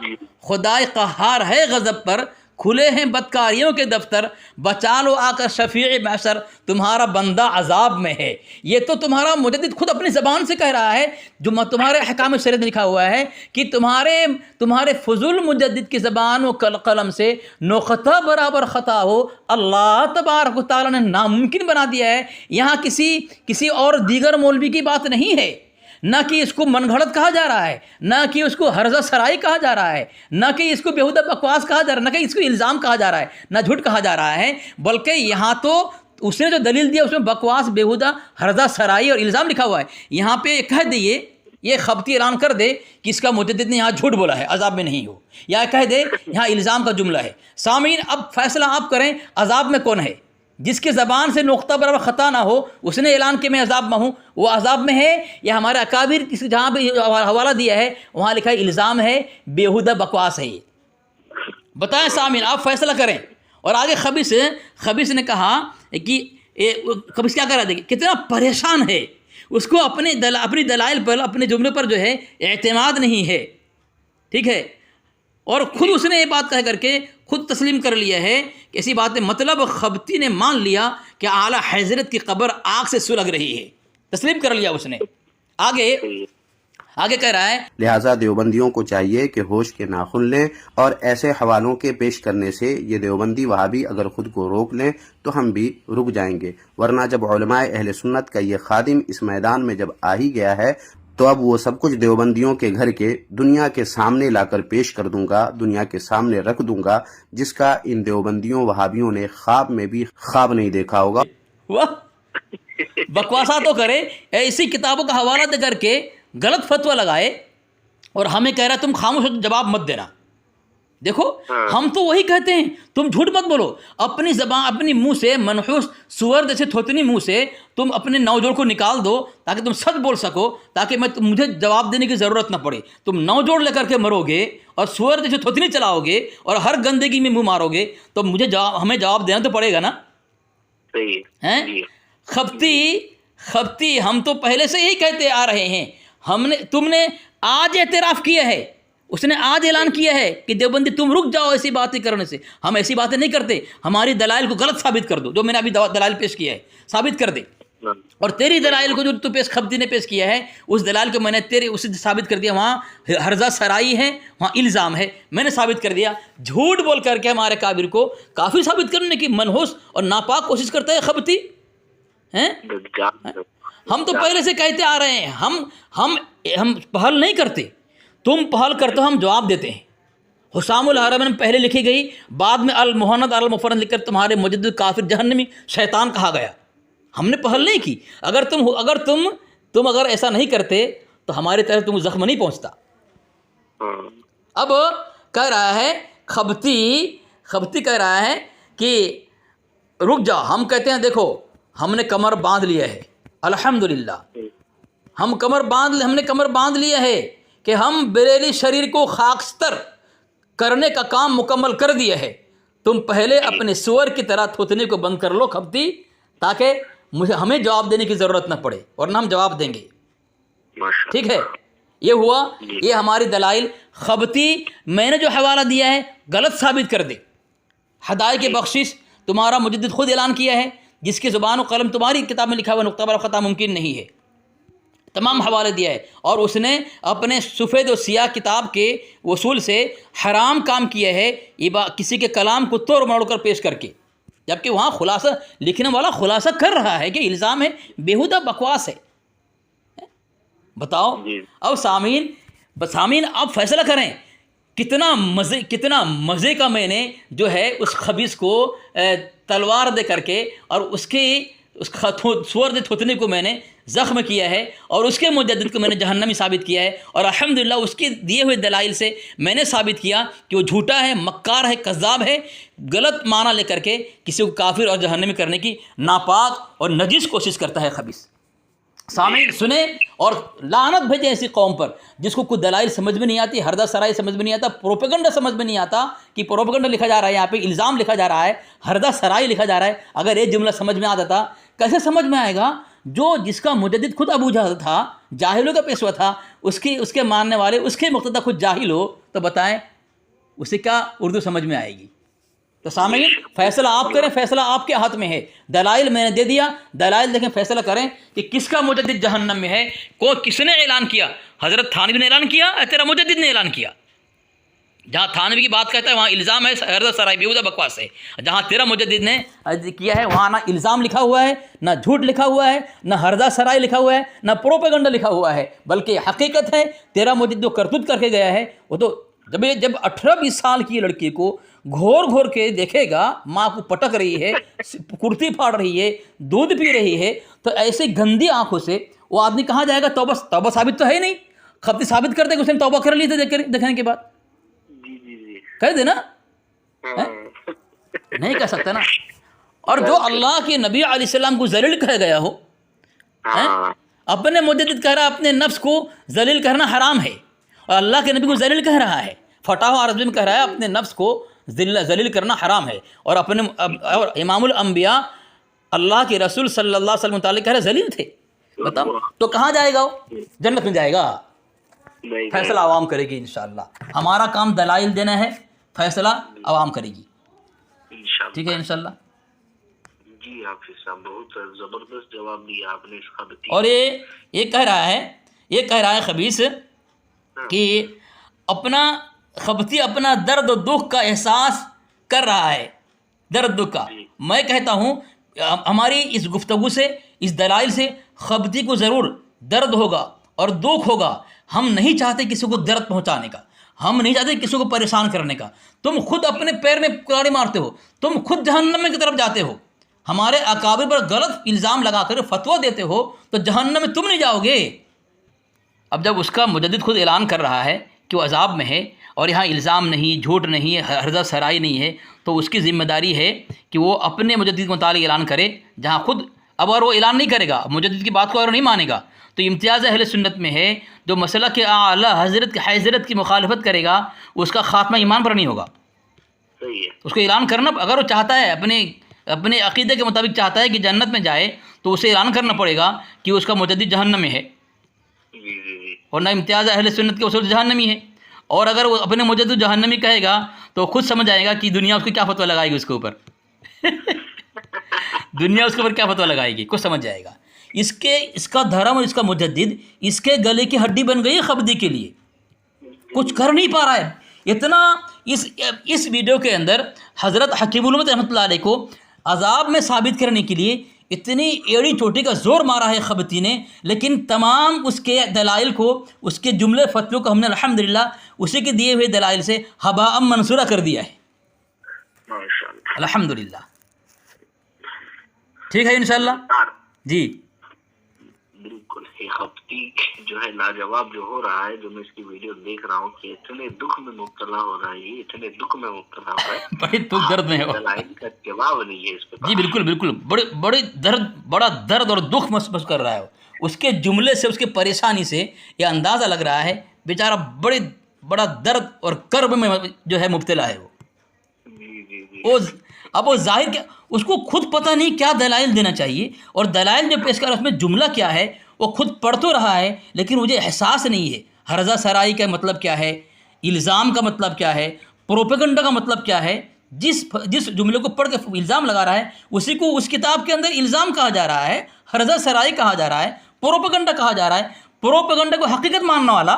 خدائے قہار ہے غضب پر کھلے ہیں بدکاریوں کے دفتر، بچا لو آ کر شفیع محشر تمہارا بندہ عذاب میں ہے۔ یہ تو تمہارا مجدد خود اپنی زبان سے کہہ رہا ہے، جو تمہارے احکام شریعت میں لکھا ہوا ہے کہ تمہارے فضول مجدد کی زبان و قلم سے نقطہ برابر خطا ہو اللہ تبارک و تعالیٰ نے ناممکن بنا دیا ہے۔ یہاں کسی اور دیگر مولوی کی بات نہیں ہے، نہ کہ اس کو من گھڑت کہا جا رہا ہے، نہ کہ اس کو ہرزہ سرائی کہا جا رہا ہے، نہ کہ اس کو بیہودہ بکواس کہا جا رہا ہے، نہ کہ اس کو الزام کہا جا رہا ہے، نہ جھوٹ کہا جا رہا ہے، بلکہ یہاں تو اس نے جو دلیل دیا اس میں بکواس، بیہودہ، ہرزہ سرائی اور الزام لکھا ہوا ہے۔ یہاں پہ کہہ دئیے، یہ خبتی اعلان کر دے کہ اس کا مجدد نے یہاں جھوٹ بولا ہے، عذاب میں نہیں ہو، یا کہہ دے یہاں الزام کا جملہ ہے۔ سامعین اب فیصلہ آپ کریں عذاب میں کون ہے؟ جس کے زبان سے نقطہ برابر خطا نہ ہو، اس نے اعلان کہ میں عذاب میں ہوں، وہ عذاب میں ہے، یا ہمارے اکابر جہاں پہ حوالہ دیا ہے وہاں لکھا ہے الزام ہے، بیہودہ بکواس ہے؟ بتائیں سامعین، آپ فیصلہ کریں۔ اور آگے خبیث نے کہا کہ خبیث کیا کر رہا ہے، کتنا پریشان ہے، اس کو اپنی دلائل پر، اپنے جملے پر جو ہے اعتماد نہیں ہے، ٹھیک ہے، اور خود اس نے یہ بات کہہ کر کے خود تسلیم کر لیا ہے کہ ایسی باتیں، مطلب خبتی نے مان لیا کہ اعلیٰ حضرت کی قبر آگ سے سلگ رہی ہے، تسلیم کر لیا اس نے۔ آگے کہہ رہا ہے لہٰذا دیوبندیوں کو چاہیے کہ ہوش کے ناخن لیں، اور ایسے حوالوں کے پیش کرنے سے یہ دیوبندی وہابی اگر خود کو روک لیں تو ہم بھی رک جائیں گے، ورنہ جب علماء اہل سنت کا یہ خادم اس میدان میں جب آ ہی گیا ہے تو اب وہ سب کچھ دیوبندیوں کے گھر کے دنیا کے سامنے لا کر پیش کر دوں گا، دنیا کے سامنے رکھ دوں گا، جس کا ان دیوبندیوں وہابیوں نے خواب میں بھی خواب نہیں دیکھا ہوگا۔ بکواسا تو کرے، ایسی کتابوں کا حوالہ دے کر کے غلط فتویٰ لگائے، اور ہمیں کہہ رہا ہے تم خاموش ہو، جواب مت دینا۔ دیکھو ہم تو وہی کہتے ہیں، تم جھوٹ مت بولو، اپنی زبان، اپنی منہ سے منحوس سور جیسے تھوتنی منہ سے تم اپنے نوجوڑ کو نکال دو تاکہ تم سچ بول سکو، تاکہ مجھے جواب دینے کی ضرورت نہ پڑے۔ تم نوجوڑ لے کر کے مرو گے اور سور جیسے تھوتنی چلاؤ گے اور ہر گندگی میں منہ مارو گے تو ہمیں جواب دینا تو پڑے گا نا۔ صحیح ہیں جی خبتی ہم تو پہلے سے یہی کہتے آ رہے ہیں. تم نے آج اعتراف کیا ہے, اس نے آج اعلان کیا ہے کہ دیوبندی تم رک جاؤ ایسی باتیں کرنے سے. ہم ایسی باتیں نہیں کرتے, ہماری دلائل کو غلط ثابت کر دو. جو میں نے ابھی دلائل پیش کیا ہے ثابت کر دے, اور تیری دلائل کو جو تو خبتی نے پیش کیا ہے اس دلائل کو میں نے اسے ثابت کر دیا. وہاں ہرزہ سرائی ہے, وہاں الزام ہے, میں نے ثابت کر دیا. جھوٹ بول کر کے ہمارے کافر کو کافر ثابت کرنے کی منحوس اور ناپاک کوشش کرتا ہے خبتی ہیں. ہم تو پہلے سے کہتے آ رہے ہیں, ہم پہل نہیں کرتے, تم پہل کرتے ہو, ہم جواب دیتے ہیں. حسام الحرمین پہلے لکھی گئی, بعد میں المہند المفرد لکھ کر تمہارے مجدد کافر جہنمی شیطان کہا گیا. ہم نے پہل نہیں کی. اگر تم ایسا نہیں کرتے تو ہماری طرف تم زخم نہیں پہنچتا. اب کہہ رہا ہے خبتی کہہ رہا ہے کہ رک جاؤ. ہم کہتے ہیں دیکھو ہم نے کمر باندھ لیا ہے, الحمدللہ ہم نے کمر باندھ لیا ہے کہ ہم بریلی شریر کو خاکستر کرنے کا کام مکمل کر دیا ہے. تم پہلے اپنے سور کی طرح تھوتنے کو بند کر لو خبتی, تاکہ ہمیں جواب دینے کی ضرورت نہ پڑے, ورنہ ہم جواب دیں گے. ٹھیک ہے, یہ ہوا, یہ ہماری دلائل. خبتی میں نے جو حوالہ دیا ہے غلط ثابت کر دے. ہدایت کی بخشش تمہارا مجدد خود اعلان کیا ہے, جس کی زبان و قلم تمہاری کتاب میں لکھا ہوا نقطہ بر خطا ممکن نہیں ہے. تمام حوالے دیا ہے, اور اس نے اپنے سفید و سیاہ کتاب کے وصول سے حرام کام کیا ہے کسی کے کلام کو توڑ موڑ کر پیش کر کے, جبکہ وہاں خلاصہ لکھنے والا خلاصہ کر رہا ہے کہ الزام ہے بیہودہ بکواس ہے. بتاؤ اب سامعین اب فیصلہ کریں کتنا مزے کا میں نے جو ہے اس خبیث کو تلوار دے کر کے اور اس سور دے تھوتنے کو میں نے زخم کیا ہے, اور اس کے مجدد کو میں نے جہنمی ثابت کیا ہے. اور الحمدللہ اس کے دیے ہوئے دلائل سے میں نے ثابت کیا کہ وہ جھوٹا ہے, مکار ہے, کذاب ہے, غلط معنی لے کر کے کسی کو کافر اور جہنمی کرنے کی ناپاک اور نجس کوشش کرتا ہے خبیث. سامعین سنیں اور لعنت بھیجیں ایسی قوم پر جس کو کوئی دلائل سمجھ میں نہیں آتی, ہردہ سرائی سمجھ میں نہیں آتا, پروپیگنڈا سمجھ میں نہیں آتا کہ پروپیگنڈا لکھا جا رہا ہے, یہاں پہ الزام لکھا جا رہا ہے, ہردہ سرائی لکھا جا رہا ہے. اگر یہ جملہ سمجھ میں آتا تھا, کیسے سمجھ میں آئے گا؟ جس کا مجدد خود ابو جہل تھا, جاہلوں کا پیشوا تھا, اس کے ماننے والے اس کے مقتدی خود جاہل ہو, تو بتائیں اسے کیا اردو سمجھ میں آئے گی؟ تو سامعین فیصلہ آپ کریں, فیصلہ آپ کے ہاتھ میں ہے. دلائل میں نے دے دیا, دلائل دیکھیں, فیصلہ کریں کہ کس کا مجدد جہنم میں ہے. کس نے اعلان کیا؟ حضرت تھانوی نے اعلان کیا یا تیرا مجدد نے اعلان کیا؟ جہاں تھانوی کی بات کہتا ہے وہاں الزام ہے ہردہ سرائی بیہودہ بکواس ہے. جہاں تیرا مجدد نے کیا ہے وہاں نہ الزام لکھا ہوا ہے, نہ جھوٹ لکھا ہوا ہے, نہ ہردہ سرائی لکھا ہوا ہے, نہ پروپیگنڈا لکھا ہوا ہے, بلکہ حقیقت ہے. تیرا مجدد جو کرتوت کر کے گیا ہے وہ تو جب 18-20 سال کی لڑکی کو گھور کے دیکھے گا, ماں کو پٹک رہی ہے, کرتی پھاڑ رہی ہے, دودھ پی رہی ہے, تو ایسے گندی آنکھوں سے وہ آدمی کہاں جائے گا؟ توبہ ثابت تو ہے نہیں. خبتی ثابت کر دے کہ اس نے توبہ کر لی تھی دیکھنے کے بعد, کہہ دے نا, نہیں کہہ سکتا نا. اور جو اللہ کے نبی علیہ السلام کو ذلیل کہہ گیا ہو, اپنے مجدد کہہ رہا اپنے نفس کو ذلیل کرنا حرام ہے, اور اللہ کے نبی کو ذلیل کہہ رہا ہے. فتح و عرض میں کہہ رہا ہے اپنے نفس کو ذلیل کرنا حرام ہے, اور امام الانبیاء اللہ کے رسول صلی اللہ علیہ وسلم متعلق کہہ رہے ذلیل تھے. بتاؤ تو کہاں جائے گا وہ؟ جنت میں جائے گا. فیصلہ عوام کرے گی انشاءاللہ. ہمارا کام دلائل دینا ہے, فیصلہ عوام کرے گی. ٹھیک ہے انشاءاللہ. جی حافظ صاحب بہت زبردست جواب دیا آپ نے اس خبتی. اور یہ کہہ رہا ہے خبیث کہ خبتی اپنا درد و دکھ کا احساس کر رہا ہے, درد دکھ کا. میں کہتا ہوں ہماری اس گفتگو سے, اس دلائل سے خبتی کو ضرور درد ہوگا اور دکھ ہوگا. ہم نہیں چاہتے کسی کو درد پہنچانے کا, ہم نہیں چاہتے کسی کو پریشان کرنے کا. تم خود اپنے پیر میں کلاڑی مارتے ہو, تم خود جہنم کی طرف جاتے ہو, ہمارے اکابر پر غلط الزام لگا کر فتویٰ دیتے ہو, تو جہنم میں تم نہیں جاؤ گے. اب جب اس کا مجدد خود اعلان کر رہا ہے کہ وہ عذاب میں ہے, اور یہاں الزام نہیں, جھوٹ نہیں, ہرزہ سرائی نہیں ہے, تو اس کی ذمہ داری ہے کہ وہ اپنے مجدد کے متعلق اعلان کرے. جہاں خود اب اگر وہ اعلان نہیں کرے گا, مجدد کی بات کو اگر نہیں مانے گا, تو امتیاز اہل سنت میں ہے جو مسئلہ کے اعلیٰ حضرت کی مخالفت کرے گا اس کا خاتمہ ایمان پر نہیں ہوگا. صحیح ہے. اس کو اعلان کرنا, اگر وہ چاہتا ہے اپنے اپنے عقیدے کے مطابق چاہتا ہے کہ جنت میں جائے تو اسے اعلان کرنا پڑے گا کہ اس کا مجدد جہنم میں ہے، جی جی جی ورنہ امتیاز اہل سنت کے اصول جہنمی ہے. اور اگر وہ اپنے مجدد جہنمی کہے گا تو خود سمجھ آئے گا کہ دنیا اس کو کیا فتویٰ لگائے گی اس کے اوپر. دنیا اس کے اوپر کیا فتویٰ لگائے گی، خود سمجھ جائے گا. اس کا دھرم اور اس کا مجدد اس کے گلے کی ہڈی بن گئی ہے خبدی کے لیے، کچھ کر نہیں پا رہا ہے. اتنا اس ویڈیو کے اندر حضرت حکیم الامت رحمۃ اللہ علیہ کو عذاب میں ثابت کرنے کے لیے اتنی ایڑی چوٹی کا زور مارا ہے خبتی نے، لیکن تمام اس کے دلائل کو، اس کے جملے فتووں کو ہم نے الحمدللہ اسی کے دیے ہوئے دلائل سے ہباء منصورہ کر دیا ہے. ماشاء اللہ. الحمدللہ. ٹھیک ہے انشاءاللہ. جی بالکل. یہ خبتی جو ہے لاجواب جو ہو رہا ہے، جو میں اس کی ویڈیو دیکھ رہا ہوں کہ اتنے دکھ میں مبتلا ہو رہا ہے، یہ اتنے دکھ میں مبتلا ہو رہا ہے، بڑے دکھ درد میں ہے وہ. دلائل کا جواب نہیں ہے اس پہ. جی بالکل بالکل، بڑا درد اور دکھ محسوس کر رہا ہے وہ. اس کے جملے سے، اس کے پریشانی سے یہ اندازہ لگ رہا ہے بیچارہ بڑا درد اور کرب میں جو ہے مبتلا ہے وہ. جی جی جی. اب وہ ظاہر کیا، اس کو خود پتہ نہیں کیا دلائل دینا چاہیے، اور دلائل جو پیش کر رہا ہے اس میں جملہ کیا ہے وہ خود پڑھ تو رہا ہے لیکن مجھے احساس نہیں ہے ہرزہ سرائی کا مطلب کیا ہے، الزام کا مطلب کیا ہے، پروپیگنڈا کا مطلب کیا ہے. جس جملے کو پڑھ کے الزام لگا رہا ہے اسی کو اس کتاب کے اندر الزام کہا جا رہا ہے، ہرزہ سرائی کہا جا رہا ہے، پروپیگنڈا کہا جا رہا ہے. پروپیگنڈا کو حقیقت ماننے والا،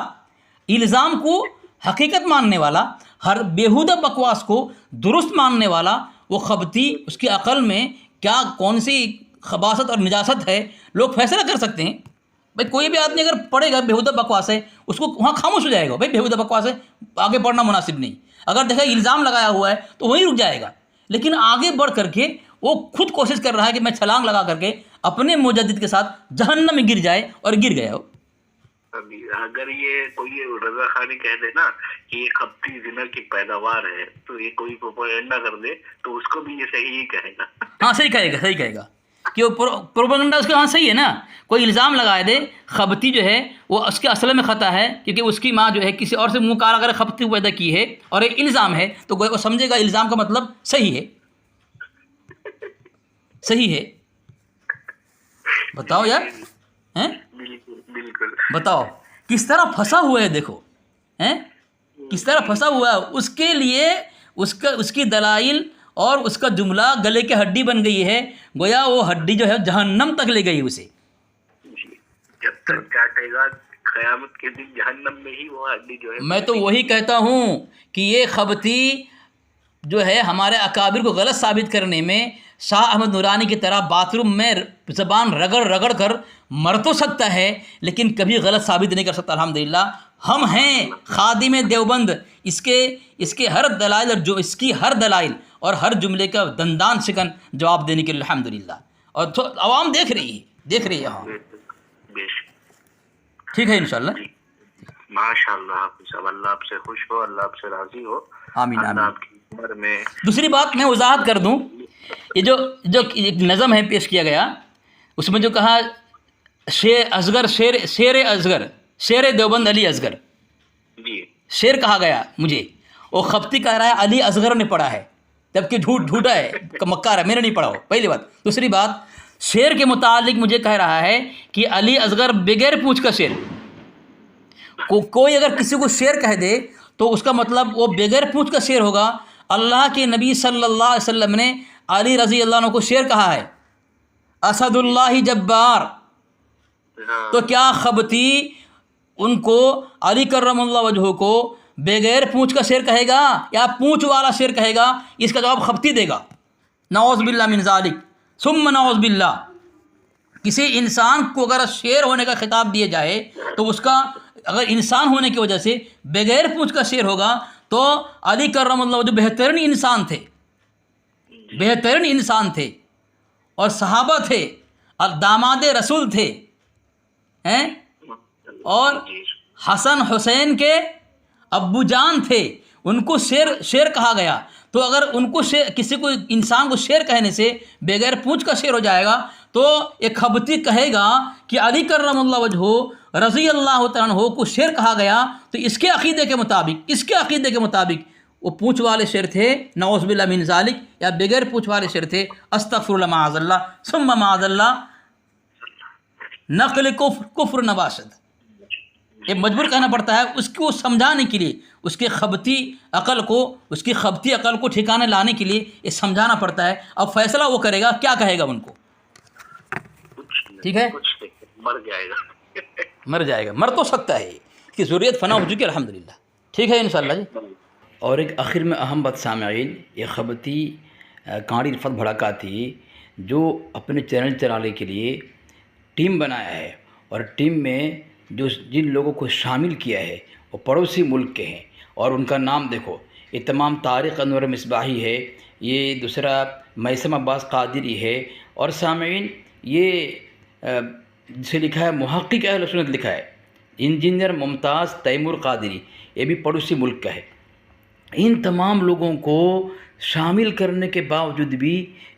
الزام کو حقیقت ماننے والا، ہر بیہودہ بکواس کو درست ماننے والا وہ خبتی، اس کی عقل میں کیا کون سی خباثت اور نجاست ہے لوگ فیصلہ کر سکتے ہیں. بھائی کوئی بھی آدمی اگر پڑھے گا بیہودہ بکواس ہے اس کو وہاں خاموش ہو جائے گا، بھائی بیہودہ بکواس ہے آگے بڑھنا مناسب نہیں. اگر دیکھا الزام لگایا ہوا ہے تو وہیں رک جائے گا، لیکن آگے بڑھ کر کے وہ خود کوشش کر رہا ہے کہ میں چھلانگ لگا کر کے اپنے مجدد کے ساتھ جہنم میں گر جائے، اور گر گیا ہو. اگر یہ کوئی رضا خانی کہہ دے نا کہ یہ خبتی زنا کی پیداوار ہے، تو یہ کوئی پروپیگنڈا کر دے تو اس کو بھی یہ صحیح ہی کہے گا. ہاں صحیح کہے گا کہ وہ پروپیگنڈا اس کا ہاں صحیح ہے نا. کوئی الزام لگا دے خبتی جو ہے وہ اس کے اصل میں خطا ہے، کیونکہ اس کی ماں جو ہے کسی اور سے منہ کالا کر خبتی پیدا کی ہے اور ایک الزام ہے، تو وہ سمجھے گا الزام کا مطلب صحیح ہے. صحیح ہے. بتاؤ یار، ہیں بالکل. بتاؤ کس طرح پھنسا ہوا ہے، دیکھو ہیں کس طرح پھنسا ہوا ہے. اس کے لیے اس کی دلائل اور اس کا جملہ گلے کی ہڈی بن گئی ہے، گویا وہ ہڈی جو ہے جہنم تک لے گئی اسے. جب تک کاٹے گا قیامت کے دن جہنم میں ہی وہ ہڈی جو ہے. میں تو وہی کہتا ہوں کہ یہ خبتی جو ہے ہمارے اکابر کو غلط ثابت کرنے میں شاہ احمد نورانی کی طرح باتھ روم میں زبان رگڑ کر مر تو سکتا ہے لیکن کبھی غلط ثابت نہیں کر سکتا. الحمدللہ ہم ہیں خادم دیوبند، اس کے ہر دلائل اور جو اس کی ہر دلائل اور ہر جملے کا دندان شکن جواب دینے کے لیے الحمدللہ. اور عوام دیکھ رہی ہے. ہاں ٹھیک ہے انشاءاللہ. ماشاء اللہ. اللہ آپ سے خوش ہو، اللہ آپ سے راضی ہو. آمین آمین. آپ کی عمر میں دوسری بات میں وضاحت کر دوں، یہ جو ایک نظم ہے پیش کیا گیا، اس میں جو کہا شیر دیوبند علی اصغر، جی شیر کہا گیا مجھے، وہ خبتی کہہ رہا ہے علی اصغر نے پڑھا ہے، جبکہ جھوٹا ہے، مکار ہے، میں نے نہیں پڑھا ہو. پہلی بات. دوسری بات، شیر کے متعلق مجھے کہہ رہا ہے کہ علی اصغر بغیر پوچھ کا شیر. کوئی اگر کسی کو شیر کہہ دے تو اس کا مطلب وہ بغیر پوچھ کا شیر ہوگا. اللہ کے نبی صلی اللہ علیہ وسلم نے علی رضی اللہ عنہ کو شیر کہا ہے، اسد اللہ جبار. تو کیا خبتی ان کو علی کرم اللہ وجہہ کو بغیر پونچھ کا شیر کہے گا یا پونچھ والا شیر کہے گا؟ اس کا جواب خبتی دے گا. نعوذ باللہ من ذالک ثم نعوذ باللہ. کسی انسان کو اگر شیر ہونے کا خطاب دیا جائے تو اس کا اگر انسان ہونے کی وجہ سے بغیر پونچھ کا شیر ہوگا تو علی کرم اللہ وجہ بہترین انسان تھے اور صحابہ تھے اور داماد رسول تھے ہیں، اور حسن حسین کے ابو جان تھے. ان کو شیر کہا گیا. تو اگر ان کو کسی کو انسان کو شیر کہنے سے بغیر پونچھ کا شیر ہو جائے گا تو ایک خبتی کہے گا کہ علی کرم اللہ وجہہ رضی اللہ تعالیٰ عنہ کو شیر کہا گیا، تو اس کے عقیدے کے مطابق وہ پونچھ والے شعر تھے نعوذ باللہ من ذالک، یا بغیر پونچھ والے شعر تھے استغفر اللہ معاذ اللہ ثم معاذ اللہ نقل کفر نباشد. یہ مجبور کرنا پڑتا ہے اس کو سمجھانے کے لیے، اس کی خبتی عقل کو ٹھکانے لانے کے لیے یہ سمجھانا پڑتا ہے. اب فیصلہ وہ کرے گا، کیا کہے گا ان کو. ٹھیک ہے، مر جائے گا، مر تو سکتا ہے، اس کی ضروریت فنا ہو چکی الحمدللہ. ٹھیک ہے انشاءاللہ جی. اور ایک آخر میں اہم بات سامعین، یہ خبتی کانڑی رفعت بھڑکا تھی جو اپنے چینل چلانے کے لیے ٹیم بنایا ہے، اور ٹیم میں جن لوگوں کو شامل کیا ہے وہ پڑوسی ملک کے ہیں، اور ان کا نام دیکھو، یہ تمام طارق انور مصباحی ہے، یہ دوسرا میثم عباس قادری ہے، اور سامعین یہ جسے لکھا ہے محقق اہل سنت لکھا ہے انجینئر ممتاز تیمور قادری، یہ بھی پڑوسی ملک کا ہے. ان تمام لوگوں کو شامل کرنے کے باوجود بھی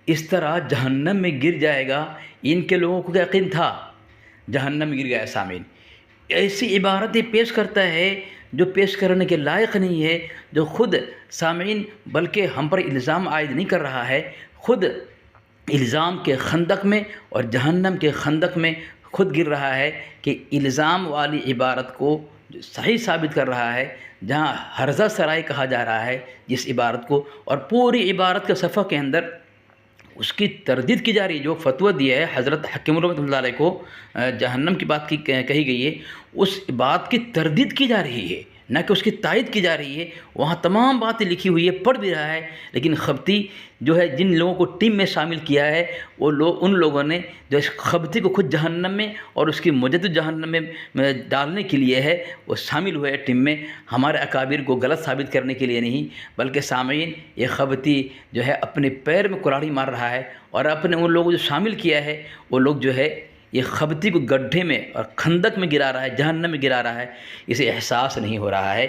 اس طرح جہنم میں گر جائے گا، ان کے لوگوں کو یقین تھا جہنم میں گر گیا. سامعین ایسی عبارتیں پیش کرتا ہے جو پیش کرنے کے لائق نہیں ہے، جو خود سامعین بلکہ ہم پر الزام عائد نہیں کر رہا ہے، خود الزام کے خندق میں اور جہنم کے خندق میں خود گر رہا ہے کہ الزام والی عبارت کو صحیح ثابت کر رہا ہے، جہاں ہرزہ سرائی کہا جا رہا ہے جس عبارت کو، اور پوری عبارت کے صفحہ کے اندر اس کی تردید کی جا رہی ہے. جو فتویٰ دیا ہے حضرت حکیم رحمۃ اللہ علیہ کو جہنم کی بات کہی گئی ہے، اس بات کی تردید کی جا رہی ہے، نہ کہ اس کی تائید کی جا رہی ہے. وہاں تمام باتیں لکھی ہوئی ہے، پڑھ بھی رہا ہے، لیکن خبتی جو ہے جن لوگوں کو ٹیم میں شامل کیا ہے وہ ان لوگوں نے جو اس خبتی کو خود جہنم میں اور اس کی مجدد جہنم میں ڈالنے کے لیے ہے، وہ شامل ہوئے ٹیم میں، ہمارے اکابر کو غلط ثابت کرنے کے لیے نہیں. بلکہ سامعین یہ خبتی جو ہے اپنے پیر میں کلاڑی مار رہا ہے، اور اپنے ان لوگوں جو شامل کیا ہے وہ لوگ جو ہے یہ خبتی کو گڈھے میں اور خندق میں گرا رہا ہے، جہنم میں گرا رہا ہے، اسے احساس نہیں ہو رہا ہے.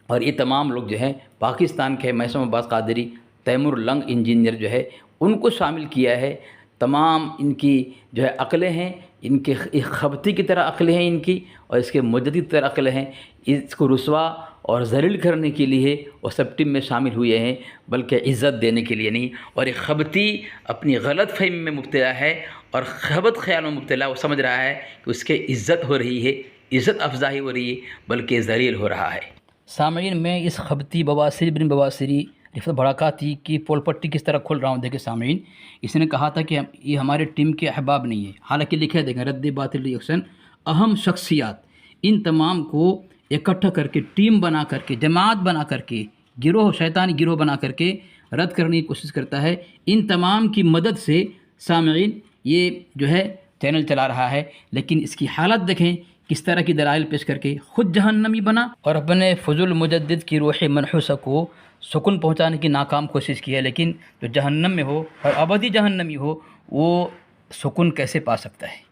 اور یہ تمام لوگ جو ہیں پاکستان کے میثم عباس قادری، تیمور لنگ انجینئر جو ہے ان کو شامل کیا ہے. تمام ان کی جو ہے عقلیں ہیں، ان کے خبتی کی طرح عقلیں ہیں ان کی، اور اس کے مجدد کی طرح عقلیں ہیں. اس کو رسوا اور ذلیل کرنے کے لیے وہ سب ٹیم میں شامل ہوئے ہیں، بلکہ عزت دینے کے لیے نہیں. اور یہ خبتی اپنی غلط فہمی میں مبتلا ہے اور خبت خیال میں مبتلا، وہ سمجھ رہا ہے کہ اس کے عزت ہو رہی ہے، عزت افزائی ہو رہی ہے، بلکہ ذلیل ہو رہا ہے. سامعین میں اس خبتی بواسری بن بواسری رفعت بھڑکاتی کی پول پٹی کس طرح کھول رہا ہوں. دیکھیں سامعین، اس نے کہا تھا کہ یہ ہمارے ٹیم کے احباب نہیں ہے، حالانکہ لکھے دیکھیں رد باطل ریئیکشن، اہم شخصیات، ان تمام کو اکٹھا کر کے ٹیم بنا کر کے جماعت بنا کر کے گروہ، شیطانی گروہ بنا کر کے رد کرنے کی کوشش کرتا ہے. ان تمام کی مدد سے سامعین یہ جو ہے چینل چلا رہا ہے، لیکن اس کی حالت دیکھیں کس طرح کی دلائل پیش کر کے خود جہنمی بنا اور اپنے فضل مجدد کی روح منحوسہ کو سکون پہنچانے کی ناکام کوشش کی ہے. لیکن جو جہنم میں ہو اور ابدی جہنمی ہو وہ سکون کیسے پا سکتا ہے؟